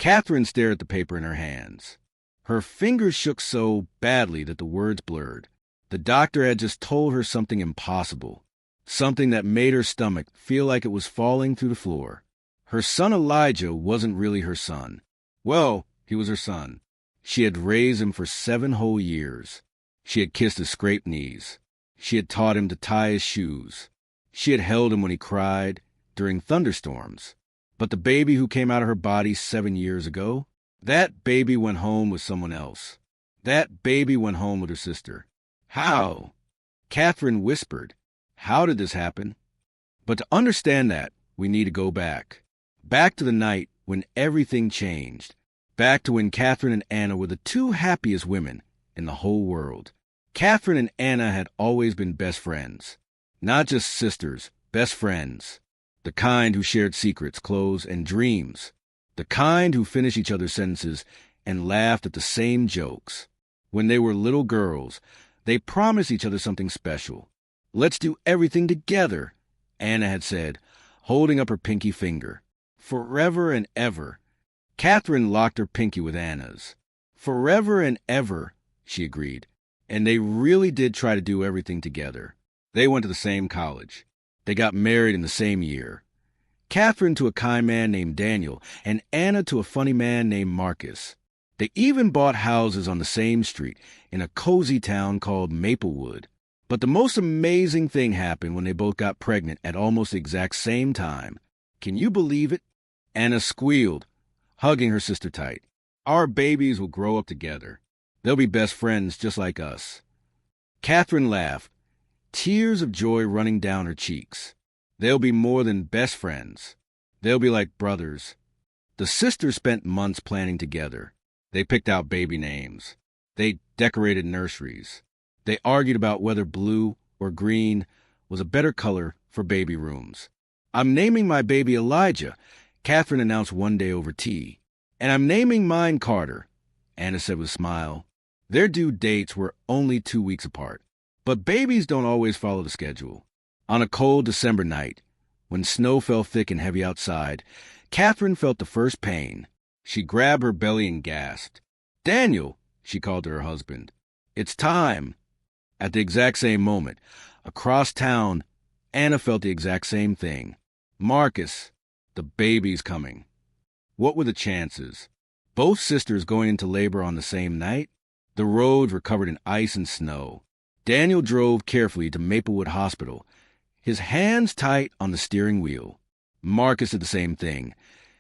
Catherine stared at the paper in her hands. Her fingers shook so badly that the words blurred. The doctor had just told her something impossible, something that made her stomach feel like it was falling through the floor. Her son Elijah wasn't really her son. Well, he was her son. She had raised him for 7 whole years. She had kissed his scraped knees. She had taught him to tie his shoes. She had held him when he cried during thunderstorms. But the baby who came out of her body 7 years ago, that baby went home with someone else. That baby went home with her sister. How? Catherine whispered. How did this happen? But to understand that, we need to go back. Back to the night when everything changed. Back to when Catherine and Anna were the 2 happiest women in the whole world. Catherine and Anna had always been best friends. Not just sisters, best friends. The kind who shared secrets, clothes, and dreams. The kind who finished each other's sentences and laughed at the same jokes. When they were little girls, they promised each other something special. Let's do everything together, Anna had said, holding up her pinky finger. Forever and ever. Catherine locked her pinky with Anna's. Forever and ever, she agreed. And they really did try to do everything together. They went to the same college. They got married in the same year. Catherine to a kind man named Daniel, and Anna to a funny man named Marcus. They even bought houses on the same street in a cozy town called Maplewood. But the most amazing thing happened when they both got pregnant at almost the exact same time. Can you believe it? Anna squealed, hugging her sister tight. Our babies will grow up together. They'll be best friends just like us. Catherine laughed, tears of joy running down her cheeks. They'll be more than best friends. They'll be like brothers. The sisters spent months planning together. They picked out baby names. They decorated nurseries. They argued about whether blue or green was a better color for baby rooms. I'm naming my baby Elijah, Catherine announced one day over tea. And I'm naming mine Carter, Anna said with a smile. Their due dates were only 2 weeks apart. But babies don't always follow the schedule. On a cold December night, when snow fell thick and heavy outside, Catherine felt the first pain. She grabbed her belly and gasped. Daniel, she called to her husband. It's time. At the exact same moment, across town, Anna felt the exact same thing. Marcus, the baby's coming. What were the chances? Both sisters going into labor on the same night? The roads were covered in ice and snow. Daniel drove carefully to Maplewood Hospital, his hands tight on the steering wheel. Marcus did the same thing,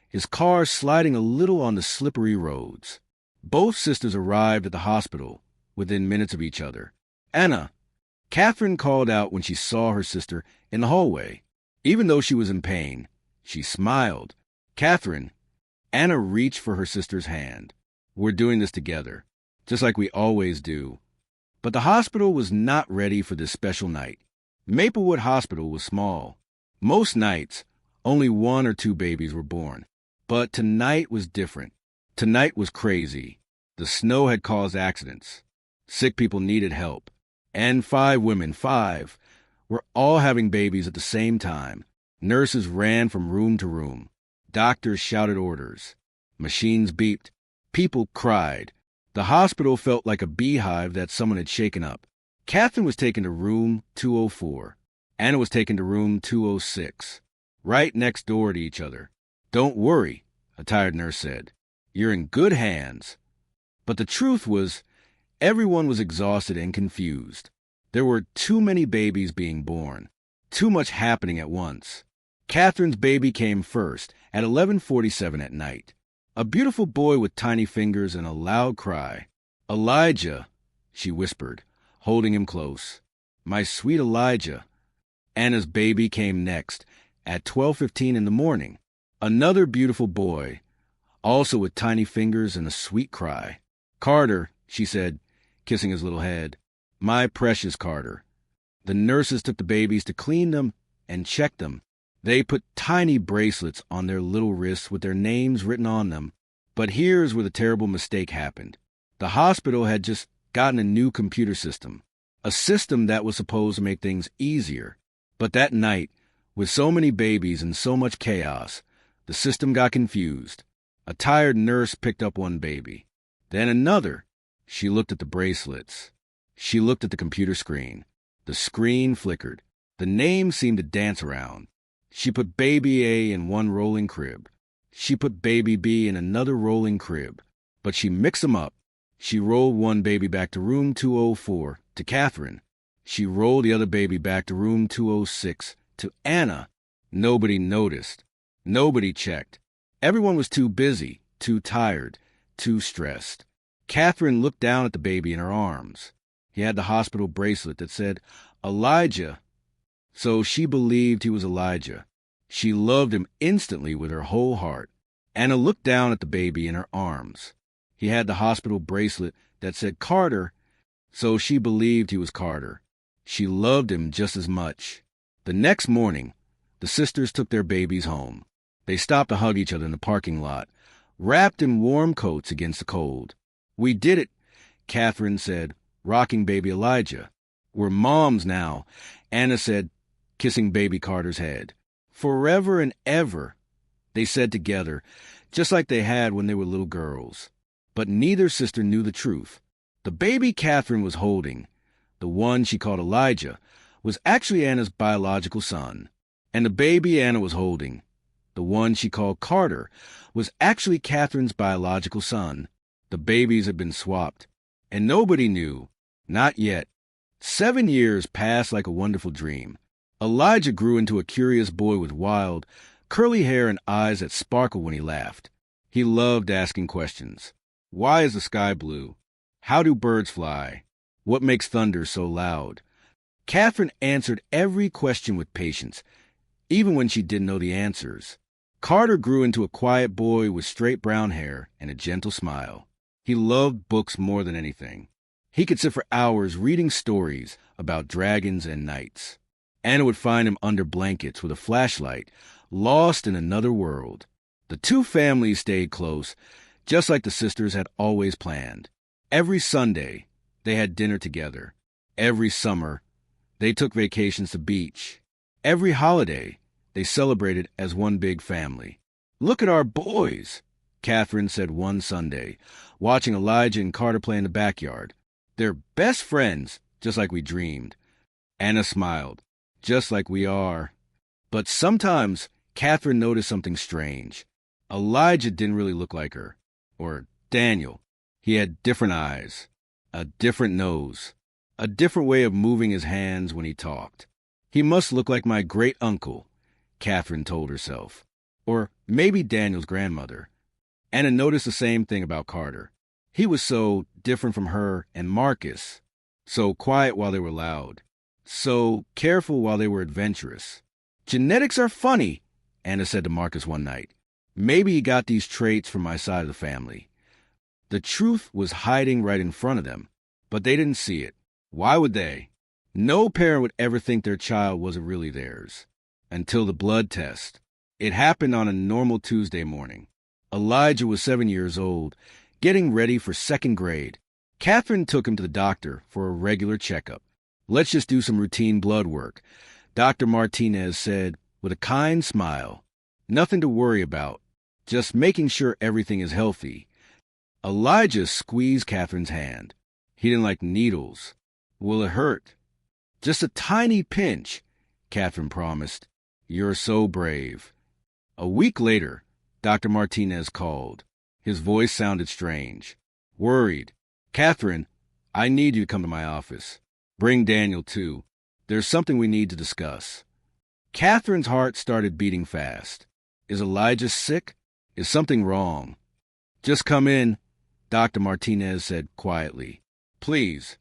his car sliding a little on the slippery roads. Both sisters arrived at the hospital within minutes of each other. Anna, Catherine called out when she saw her sister in the hallway. Even though she was in pain, she smiled. Catherine, Anna reached for her sister's hand. We're doing this together, just like we always do. But the hospital was not ready for this special night. Maplewood Hospital was small. Most nights, only 1 or 2 babies were born. But tonight was different. Tonight was crazy. The snow had caused accidents. Sick people needed help. And 5 women, 5, were all having babies at the same time. Nurses ran from room to room. Doctors shouted orders. Machines beeped. People cried. The hospital felt like a beehive that someone had shaken up. Catherine was taken to room 204. Anna was taken to room 206, right next door to each other. Don't worry, a tired nurse said. You're in good hands. But the truth was, everyone was exhausted and confused. There were too many babies being born, too much happening at once. Catherine's baby came first at 11:47 at night. A beautiful boy with tiny fingers and a loud cry. Elijah, she whispered, holding him close. My sweet Elijah. Anna's baby came next at 12:15 in the morning. Another beautiful boy, also with tiny fingers and a sweet cry. Carter, she said, kissing his little head. My precious Carter. The nurses took the babies to clean them and check them. They put tiny bracelets on their little wrists with their names written on them. But here's where the terrible mistake happened. The hospital had just gotten a new computer system, a system that was supposed to make things easier. But that night, with so many babies and so much chaos, the system got confused. A tired nurse picked up one baby. Then another. She looked at the bracelets. She looked at the computer screen. The screen flickered. The names seemed to dance around. She put baby A in one rolling crib. She put baby B in another rolling crib. But she mixed them up. She rolled one baby back to room 204, to Catherine. She rolled the other baby back to room 206, to Anna. Nobody noticed. Nobody checked. Everyone was too busy, too tired, too stressed. Catherine looked down at the baby in her arms. He had the hospital bracelet that said, Elijah. So she believed he was Elijah. She loved him instantly with her whole heart. Anna looked down at the baby in her arms. He had the hospital bracelet that said Carter, so she believed he was Carter. She loved him just as much. The next morning, the sisters took their babies home. They stopped to hug each other in the parking lot, wrapped in warm coats against the cold. We did it, Catherine said, rocking baby Elijah. We're moms now, Anna said, kissing baby Carter's head. Forever and ever, they said together, just like they had when they were little girls. But neither sister knew the truth. The baby Catherine was holding, the one she called Elijah, was actually Anna's biological son. And the baby Anna was holding, the one she called Carter, was actually Catherine's biological son. The babies had been swapped, and nobody knew, not yet. 7 years passed like a wonderful dream. Elijah grew into a curious boy with wild, curly hair and eyes that sparkled when he laughed. He loved asking questions. Why is the sky blue? How do birds fly? What makes thunder so loud? Catherine answered every question with patience, even when she didn't know the answers. Carter grew into a quiet boy with straight brown hair and a gentle smile. He loved books more than anything. He could sit for hours reading stories about dragons and knights. Anna would find him under blankets with a flashlight, lost in another world. The two families stayed close, just like the sisters had always planned. Every Sunday, they had dinner together. Every summer, they took vacations to the beach. Every holiday, they celebrated as one big family. Look at our boys, Catherine said one Sunday, watching Elijah and Carter play in the backyard. They're best friends, just like we dreamed. Anna smiled, just like we are. But sometimes, Catherine noticed something strange. Elijah didn't really look like her. Or Daniel. He had different eyes, a different nose, a different way of moving his hands when he talked. He must look like my great-uncle, Catherine told herself. Or maybe Daniel's grandmother. Anna noticed the same thing about Carter. He was so different from her and Marcus. So quiet while they were loud. So careful while they were adventurous. Genetics are funny, Anna said to Marcus one night. Maybe he got these traits from my side of the family. The truth was hiding right in front of them, but they didn't see it. Why would they? No parent would ever think their child wasn't really theirs. Until the blood test. It happened on a normal Tuesday morning. Elijah was 7 years old, getting ready for 2nd grade. Catherine took him to the doctor for a regular checkup. Let's just do some routine blood work, Dr. Martinez said with a kind smile. Nothing to worry about, just making sure everything is healthy. Elijah squeezed Catherine's hand. He didn't like needles. Will it hurt? Just a tiny pinch, Catherine promised. You're so brave. A week later, Dr. Martinez called. His voice sounded strange. Worried. Catherine, I need you to come to my office. Bring Daniel, too. There's something we need to discuss. Catherine's heart started beating fast. Is Elijah sick? Is something wrong? Just come in, Dr. Martinez said quietly. Please.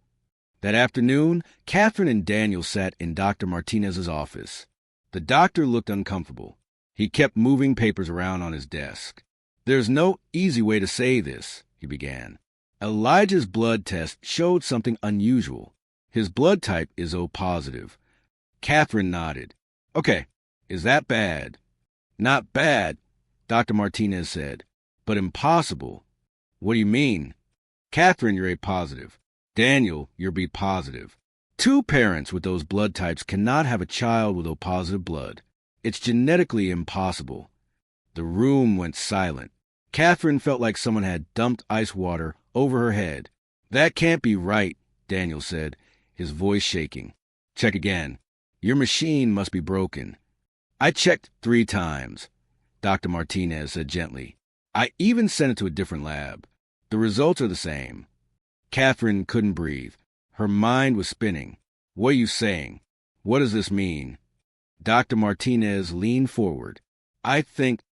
That afternoon, Catherine and Daniel sat in Dr. Martinez's office. The doctor looked uncomfortable. He kept moving papers around on his desk. There's no easy way to say this, he began. Elijah's blood test showed something unusual. His blood type is O positive. Catherine nodded. Okay, is that bad? Not bad, Dr. Martinez said, but impossible. What do you mean? Catherine, you're A positive. Daniel, you're B positive. Two parents with those blood types cannot have a child with O positive blood. It's genetically impossible. The room went silent. Catherine felt like someone had dumped ice water over her head. That can't be right, Daniel said, his voice shaking. Check again. Your machine must be broken. I checked 3 times, Dr. Martinez said gently. I even sent it to a different lab. The results are the same. Catherine couldn't breathe. Her mind was spinning. What are you saying? What does this mean? Dr. Martinez leaned forward. I think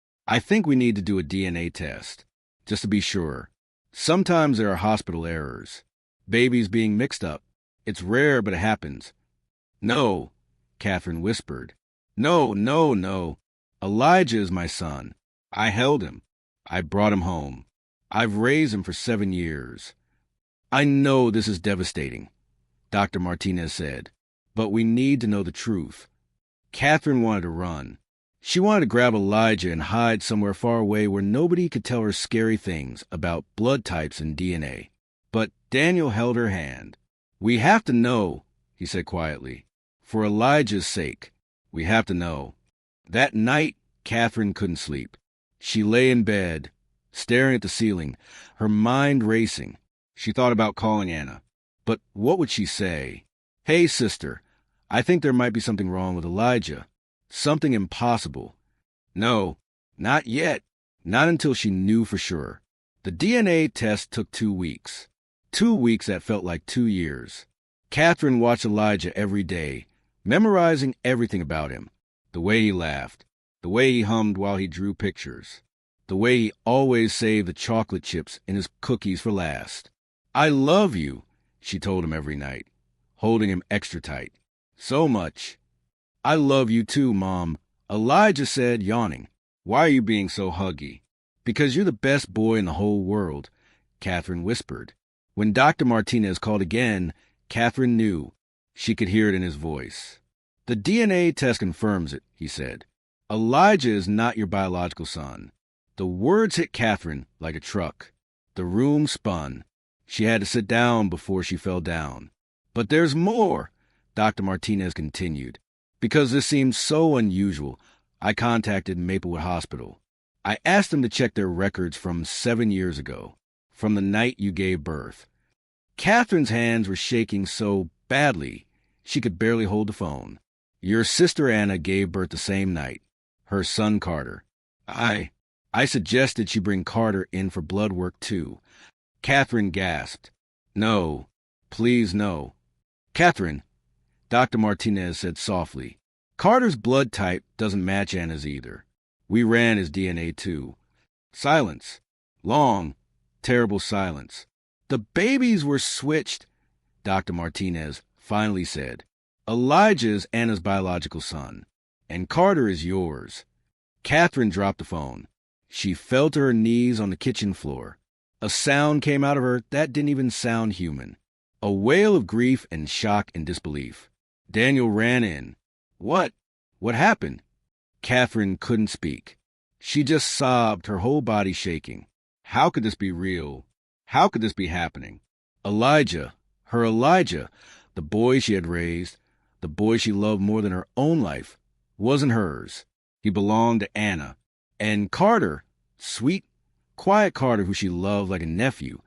we need to do a DNA test, just to be sure. Sometimes there are hospital errors. Babies being mixed up. It's rare, but it happens. No, Catherine whispered. No, no, no. Elijah is my son. I held him. I brought him home. I've raised him for 7 years. I know this is devastating, Dr. Martinez said, but we need to know the truth. Catherine wanted to run. She wanted to grab Elijah and hide somewhere far away where nobody could tell her scary things about blood types and DNA. But Daniel held her hand. We have to know, he said quietly. For Elijah's sake, we have to know. That night, Catherine couldn't sleep. She lay in bed, staring at the ceiling, her mind racing. She thought about calling Anna. But what would she say? Hey, sister, I think there might be something wrong with Elijah. Something impossible. No, not yet. Not until she knew for sure. The DNA test took 2 weeks. 2 weeks that felt like 2 years. Catherine watched Elijah every day, memorizing everything about him. The way he laughed, the way he hummed while he drew pictures, the way he always saved the chocolate chips in his cookies for last. I love you, she told him every night, holding him extra tight. So much. I love you too, Mom, Elijah said, yawning. Why are you being so huggy? Because you're the best boy in the whole world, Catherine whispered. When Dr. Martinez called again, Catherine knew. She could hear it in his voice. The DNA test confirms it, he said. Elijah is not your biological son. The words hit Catherine like a truck. The room spun. She had to sit down before she fell down. But there's more, Dr. Martinez continued. Because this seemed so unusual, I contacted Maplewood Hospital. I asked them to check their records from 7 years ago, from the night you gave birth. Catherine's hands were shaking so badly, she could barely hold the phone. Your sister Anna gave birth the same night. Her son Carter. I suggested she bring Carter in for blood work too. Catherine gasped. No, please no. Catherine, Dr. Martinez said softly. Carter's blood type doesn't match Anna's either. We ran his DNA too. Silence. Long, terrible silence. The babies were switched, Dr. Martinez finally said. Elijah is Anna's biological son, and Carter is yours. Catherine dropped the phone. She fell to her knees on the kitchen floor. A sound came out of her that didn't even sound human. A wail of grief and shock and disbelief. Daniel ran in. What? What happened? Catherine couldn't speak. She just sobbed, her whole body shaking. How could this be real? How could this be happening? Elijah, her Elijah, the boy she had raised, the boy she loved more than her own life, wasn't hers. He belonged to Anna. And Carter, sweet, quiet Carter, who she loved like a nephew,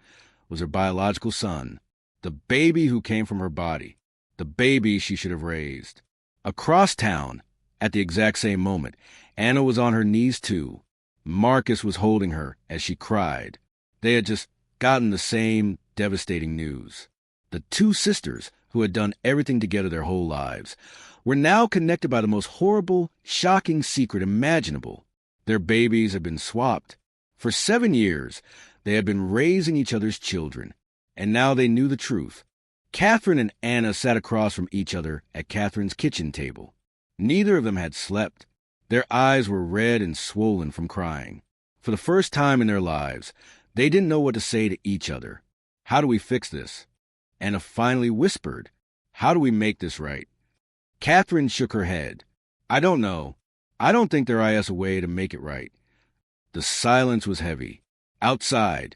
was her biological son, the baby who came from her body, the baby she should have raised. Across town, at the exact same moment, Anna was on her knees too. Marcus was holding her as she cried. They had just gotten the same devastating news. The 2 sisters, who had done everything together their whole lives, were now connected by the most horrible, shocking secret imaginable. Their babies had been swapped. For 7 years, they had been raising each other's children, and now they knew the truth. Catherine and Anna sat across from each other at Catherine's kitchen table. Neither of them had slept. Their eyes were red and swollen from crying. For the first time in their lives, they didn't know what to say to each other. How do we fix this? Anna finally whispered, how do we make this right? Catherine shook her head. I don't know. I don't think there is a way to make it right. The silence was heavy. Outside,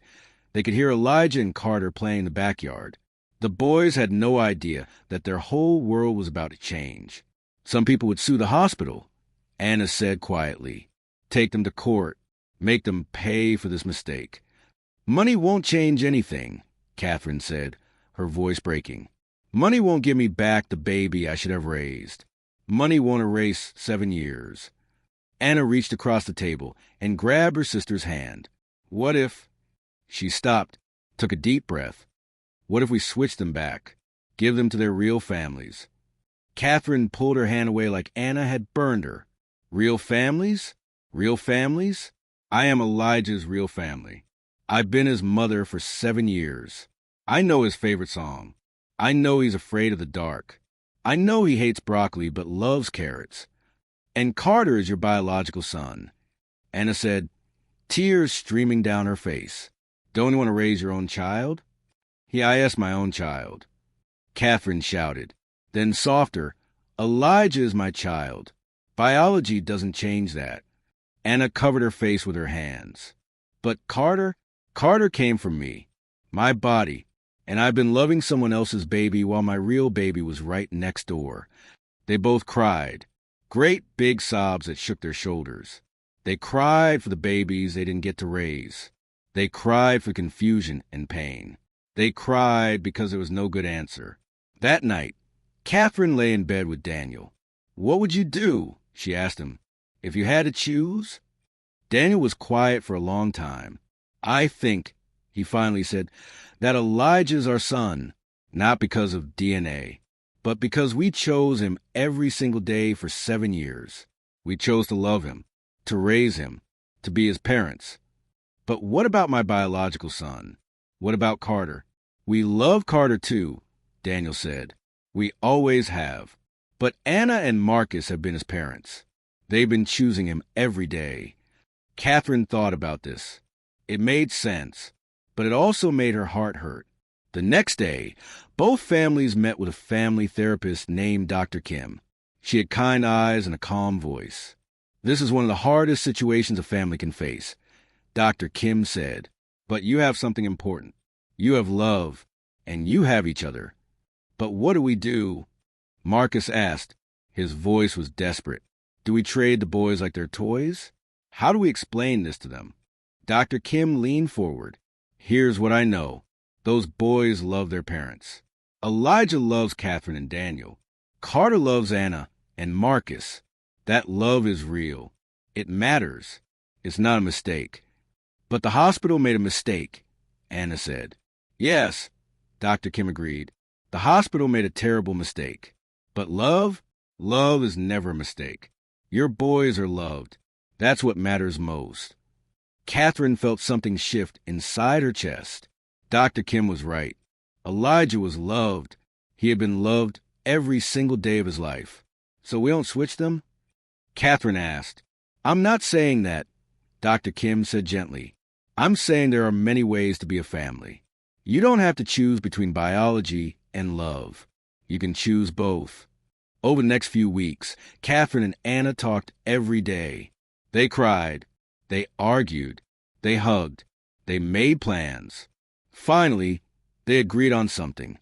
they could hear Elijah and Carter playing in the backyard. The boys had no idea that their whole world was about to change. Some people would sue the hospital, Anna said quietly. Take them to court. Make them pay for this mistake. Money won't change anything, Catherine said, her voice breaking. Money won't give me back the baby I should have raised. Money won't erase 7 years. Anna reached across the table and grabbed her sister's hand. What if... She stopped, took a deep breath. What if we switched them back? Give them to their real families? Catherine pulled her hand away like Anna had burned her. Real families? Real families? I am Elijah's real family. I've been his mother for 7 years. I know his favorite song. I know he's afraid of the dark. I know he hates broccoli but loves carrots. And Carter is your biological son. Anna said, tears streaming down her face. Don't you want to raise your own child? Yeah, I asked my own child. Catherine shouted. Then softer, Elijah is my child. Biology doesn't change that. Anna covered her face with her hands. But Carter came from me, my body, and I've been loving someone else's baby while my real baby was right next door. They both cried, great big sobs that shook their shoulders. They cried for the babies they didn't get to raise. They cried for confusion and pain. They cried because there was no good answer. That night, Catherine lay in bed with Daniel. What would you do, she asked him, if you had to choose? Daniel was quiet for a long time. I think, he finally said, that Elijah's our son, not because of DNA, but because we chose him every single day for 7 years. We chose to love him, to raise him, to be his parents. But what about my biological son? What about Carter? We love Carter too, Daniel said. We always have. But Anna and Marcus have been his parents. They've been choosing him every day. Catherine thought about this. It made sense, but it also made her heart hurt. The next day, both families met with a family therapist named Dr. Kim. She had kind eyes and a calm voice. This is one of the hardest situations a family can face, Dr. Kim said. But you have something important. You have love, and you have each other. But what do we do? Marcus asked. His voice was desperate. Do we trade the boys like they're toys? How do we explain this to them? Dr. Kim leaned forward. Here's what I know. Those boys love their parents. Elijah loves Catherine and Daniel. Carter loves Anna and Marcus. That love is real. It matters. It's not a mistake. But the hospital made a mistake, Anna said. Yes, Dr. Kim agreed. The hospital made a terrible mistake. But love is never a mistake. Your boys are loved. That's what matters most. Catherine felt something shift inside her chest. Dr. Kim was right. Elijah was loved. He had been loved every single day of his life. So we don't switch them? Catherine asked. I'm not saying that, Dr. Kim said gently. I'm saying there are many ways to be a family. You don't have to choose between biology and love. You can choose both. Over the next few weeks, Catherine and Anna talked every day. They cried. They argued. They hugged. They made plans. Finally, they agreed on something.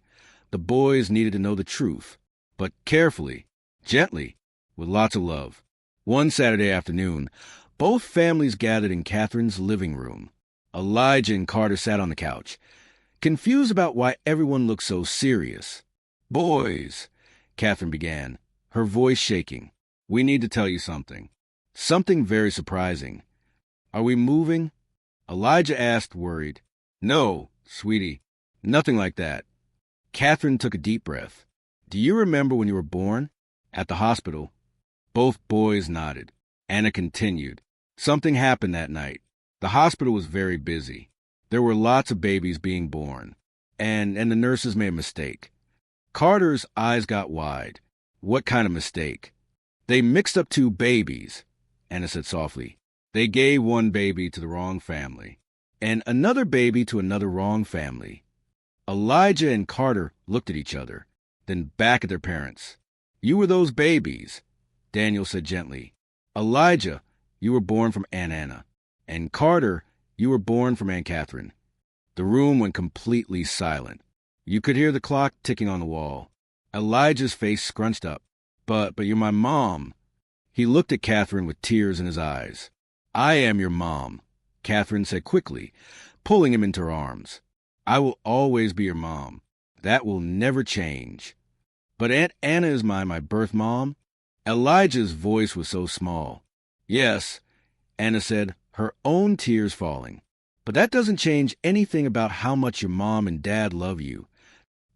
The boys needed to know the truth, but carefully, gently, with lots of love. One Saturday afternoon, both families gathered in Catherine's living room. Elijah and Carter sat on the couch, confused about why everyone looked so serious. Boys, Catherine began, her voice shaking. We need to tell you something. Something very surprising. Are we moving? Elijah asked, worried. No, sweetie, nothing like that. Catherine took a deep breath. Do you remember when you were born? At the hospital. Both boys nodded. Anna continued. Something happened that night. The hospital was very busy. There were lots of babies being born. And the nurses made a mistake. Carter's eyes got wide. What kind of mistake? They mixed up 2 babies, Anna said softly. They gave one baby to the wrong family, and another baby to another wrong family. Elijah and Carter looked at each other, then back at their parents. You were those babies, Daniel said gently. Elijah, you were born from Aunt Anna, and Carter, you were born from Aunt Catherine. The room went completely silent. You could hear the clock ticking on the wall. Elijah's face scrunched up. But you're my mom. He looked at Catherine with tears in his eyes. I am your mom, Catherine said quickly, pulling him into her arms. "I will always be your mom. That will never change. But Aunt Anna is my birth mom." Elijah's voice was so small. "Yes," Anna said, her own tears falling. "But that doesn't change anything about how much your mom and dad love you."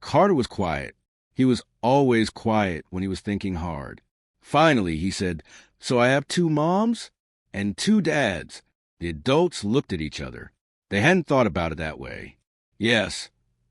Carter was quiet. He was always quiet when he was thinking hard. Finally, he said, "So I have two moms and two dads." The adults looked at each other. They hadn't thought about it that way. "Yes,"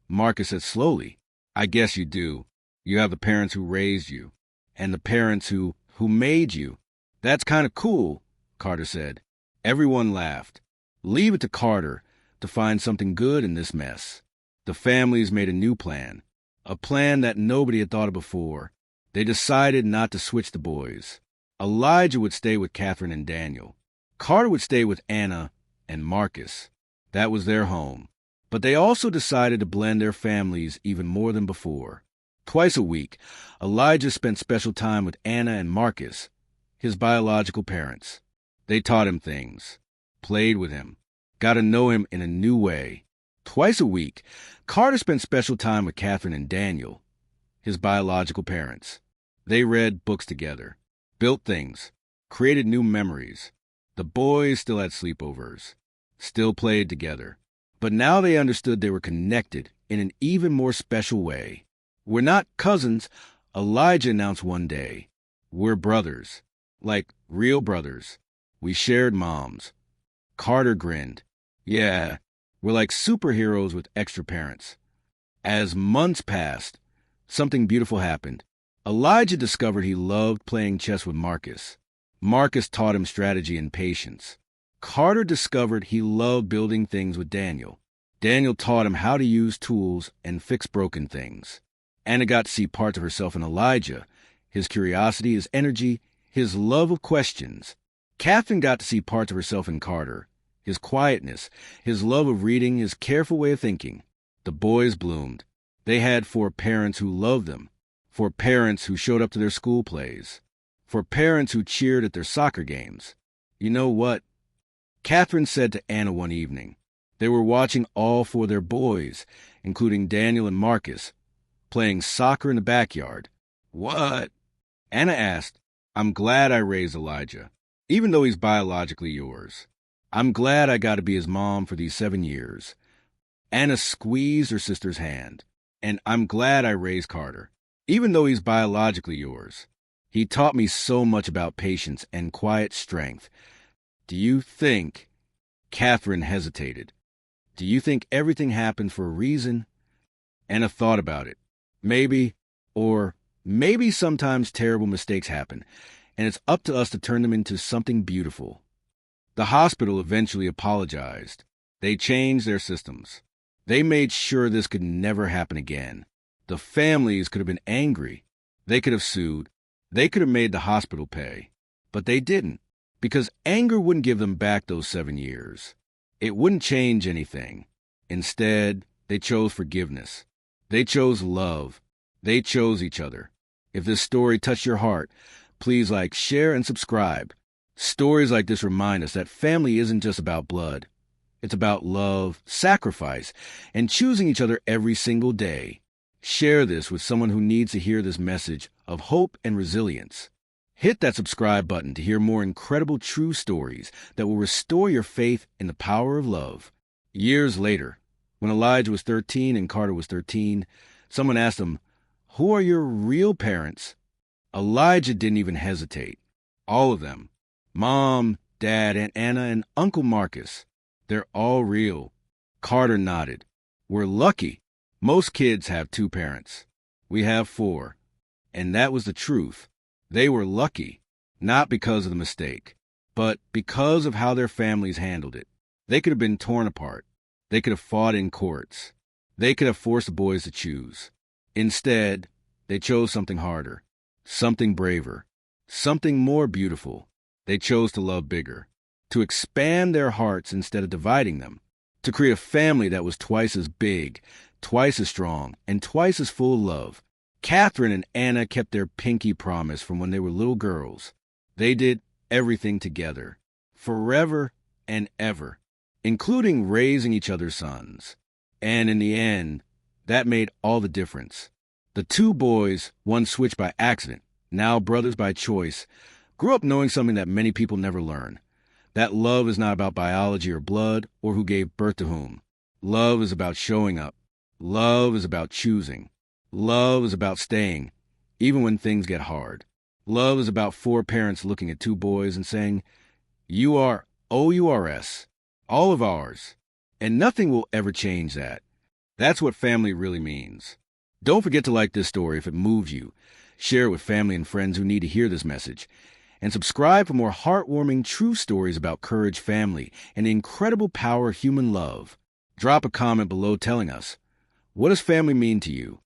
Marcus said slowly. "I guess you do. You have the parents who raised you, and the parents who made you." "That's kind of cool," Carter said. Everyone laughed. Leave it to Carter to find something good in this mess. The families made a new plan, a plan that nobody had thought of before. They decided not to switch the boys. Elijah would stay with Catherine and Daniel. Carter would stay with Anna and Marcus. That was their home. But they also decided to blend their families even more than before. Twice a week, Elijah spent special time with Anna and Marcus, his biological parents. They taught him things, played with him, got to know him in a new way. Twice a week, Carter spent special time with Catherine and Daniel, his biological parents. They read books together, built things, created new memories. The boys still had sleepovers, still played together. But now they understood they were connected in an even more special way. "We're not cousins," Elijah announced one day. "We're brothers, like real brothers. We shared moms." Carter grinned. "Yeah, we're like superheroes with extra parents." As months passed, something beautiful happened. Elijah discovered he loved playing chess with Marcus. Marcus taught him strategy and patience. Carter discovered he loved building things with Daniel. Daniel taught him how to use tools and fix broken things. Anna got to see parts of herself in Elijah, his curiosity, his energy, his love of questions. Catherine got to see parts of herself in Carter, his quietness, his love of reading, his careful way of thinking. The boys bloomed. They had 4 parents who loved them, 4 parents who showed up to their school plays, 4 parents who cheered at their soccer games. "You know what?" Catherine said to Anna one evening. They were watching all 4 of their boys, including Daniel and Marcus, playing soccer in the backyard. "What?" Anna asked. "I'm glad I raised Elijah, even though he's biologically yours. I'm glad I got to be his mom for these 7 years." Anna squeezed her sister's hand. "And I'm glad I raised Carter, even though he's biologically yours. He taught me so much about patience and quiet strength." "Do you think," Catherine hesitated, "do you think everything happened for a reason?" Anna thought about it. Maybe, or maybe sometimes terrible mistakes happen, and it's up to us to turn them into something beautiful. The hospital eventually apologized. They changed their systems. They made sure this could never happen again. The families could have been angry. They could have sued. They could have made the hospital pay. But they didn't, because anger wouldn't give them back those 7 years. It wouldn't change anything. Instead, they chose forgiveness. They chose love. They chose each other. If this story touched your heart, please like, share, and subscribe. Stories like this remind us that family isn't just about blood. It's about love, sacrifice, and choosing each other every single day. Share this with someone who needs to hear this message of hope and resilience. Hit that subscribe button to hear more incredible true stories that will restore your faith in the power of love. Years later, when Elijah was 13 and Carter was 13, someone asked him, "Who are your real parents?" Elijah didn't even hesitate. "All of them. Mom, Dad, Aunt Anna, and Uncle Marcus. They're all real." Carter nodded. "We're lucky. Most kids have 2 parents. We have 4. And that was the truth. They were lucky, not because of the mistake, but because of how their families handled it. They could have been torn apart. They could have fought in courts. They could have forced the boys to choose. Instead, they chose something harder, something braver, something more beautiful. They chose to love bigger, to expand their hearts instead of dividing them, to create a family that was twice as big, twice as strong, and twice as full of love. Catherine and Anna kept their pinky promise from when they were little girls. They did everything together, forever and ever. including raising each other's sons. And in the end, that made all the difference. The two boys, one switched by accident, now brothers by choice, grew up knowing something that many people never learn. That love is not about biology or blood or who gave birth to whom. Love is about showing up. Love is about choosing. Love is about staying, even when things get hard. Love is about four parents looking at two boys and saying, "You are OURS, all of ours, and nothing will ever change that." That's what family really means. Don't forget to like this story if it moved you. Share it with family and friends who need to hear this message. And subscribe for more heartwarming, true stories about courage, family, and the incredible power of human love. Drop a comment below telling us, what does family mean to you?